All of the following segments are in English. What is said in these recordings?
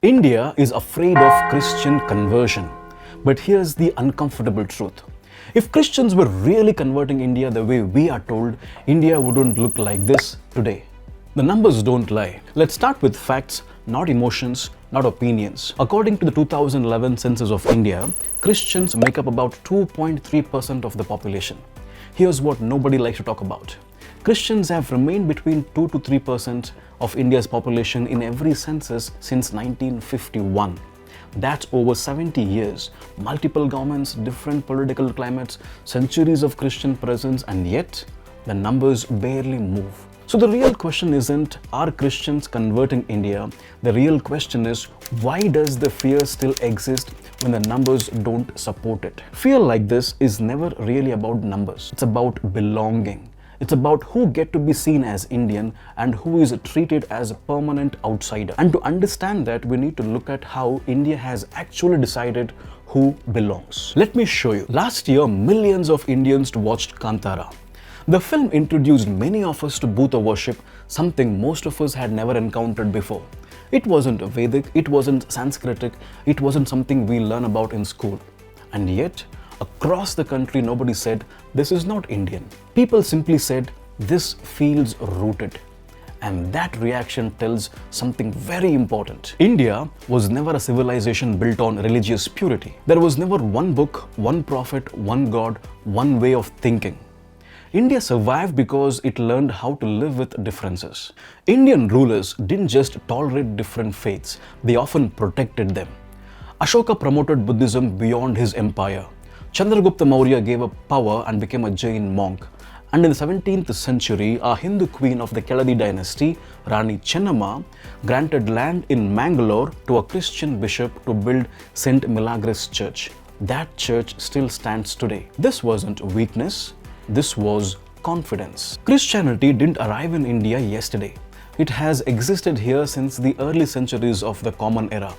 India is afraid of Christian conversion. But here's the uncomfortable truth. If Christians were really converting India the way we are told, India wouldn't look like this today. The numbers don't lie. Let's start with facts, not emotions, not opinions. According to the 2011 census of India, Christians make up about 2.3% of the population. Here's what nobody likes to talk about. Christians have remained between 2 to 3% of India's population in every census since 1951. That's over 70 years, multiple governments, different political climates, centuries of Christian presence, and yet the numbers barely move. So the real question isn't, are Christians converting India? The real question is, why does the fear still exist when the numbers don't support it? Fear like this is never really about numbers. It's about belonging. It's about who get to be seen as Indian and who is treated as a permanent outsider. And to understand that, we need to look at how India has actually decided who belongs. Let me show you. Last year, millions of Indians watched Kantara. The film introduced many of us to Bhuta worship, something most of us had never encountered before. It wasn't Vedic, it wasn't Sanskritic, it wasn't something we learn about in school. And yet, across the country, nobody said, this is not Indian. People simply said, this feels rooted. And that reaction tells something very important. India was never a civilization built on religious purity. There was never one book, one prophet, one god, one way of thinking. India survived because it learned how to live with differences. Indian rulers didn't just tolerate different faiths, they often protected them. Ashoka promoted Buddhism beyond his empire. Chandragupta Maurya gave up power and became a Jain monk. And in the 17th century, a Hindu queen of the Keladi dynasty, Rani Chennamma, granted land in Mangalore to a Christian bishop to build St. Milagres Church. That church still stands today. This wasn't weakness, this was confidence. Christianity didn't arrive in India yesterday. It has existed here since the early centuries of the Common Era,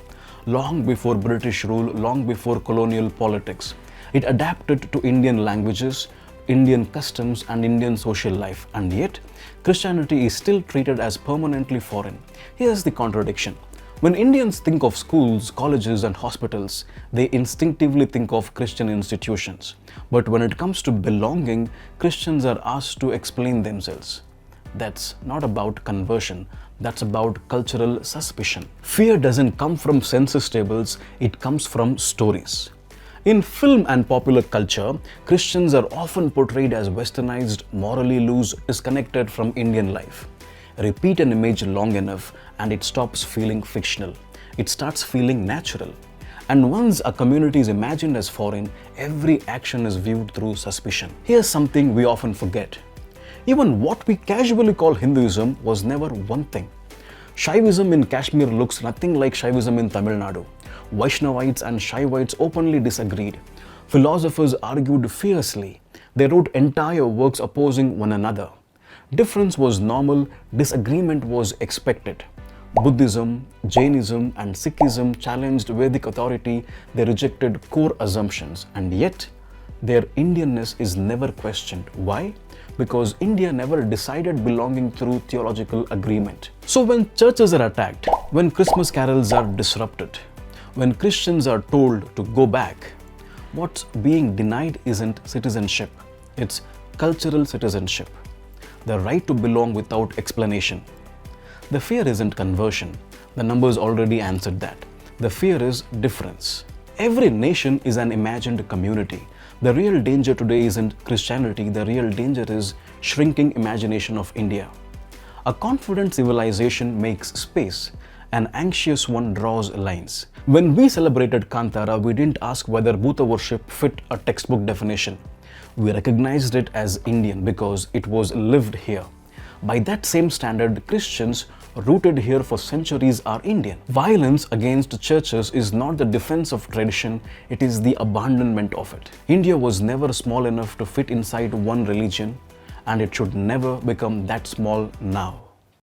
long before British rule, long before colonial politics. It adapted to Indian languages, Indian customs, and Indian social life, and yet Christianity is still treated as permanently foreign. Here's the contradiction. When Indians think of schools, colleges, and hospitals, they instinctively think of Christian institutions. But when it comes to belonging, Christians are asked to explain themselves. That's not about conversion, that's about cultural suspicion. Fear doesn't come from census tables, it comes from stories. In film and popular culture, Christians are often portrayed as westernized, morally loose, disconnected from Indian life. Repeat an image long enough and it stops feeling fictional. It starts feeling natural. And once a community is imagined as foreign, every action is viewed through suspicion. Here's something we often forget. Even what we casually call Hinduism was never one thing. Shaivism in Kashmir looks nothing like Shaivism in Tamil Nadu. Vaishnavites and Shaivites openly disagreed. Philosophers argued fiercely. They wrote entire works opposing one another. Difference was normal, disagreement was expected. Buddhism, Jainism, and Sikhism challenged Vedic authority. They rejected core assumptions, and yet their Indianness is never questioned. Why? Because India never decided belonging through theological agreement. So when churches are attacked, when Christmas carols are disrupted, when Christians are told to go back, what's being denied isn't citizenship, it's cultural citizenship. The right to belong without explanation. The fear isn't conversion. The numbers already answered that. The fear is difference. Every nation is an imagined community. The real danger today isn't Christianity, the real danger is shrinking imagination of India. A confident civilization makes space. An anxious one draws lines. When we celebrated Kantara, we didn't ask whether Bhuta worship fit a textbook definition. We recognized it as Indian because it was lived here. By that same standard, Christians rooted here for centuries are Indian. Violence against churches is not the defense of tradition, it is the abandonment of it. India was never small enough to fit inside one religion, and it should never become that small now.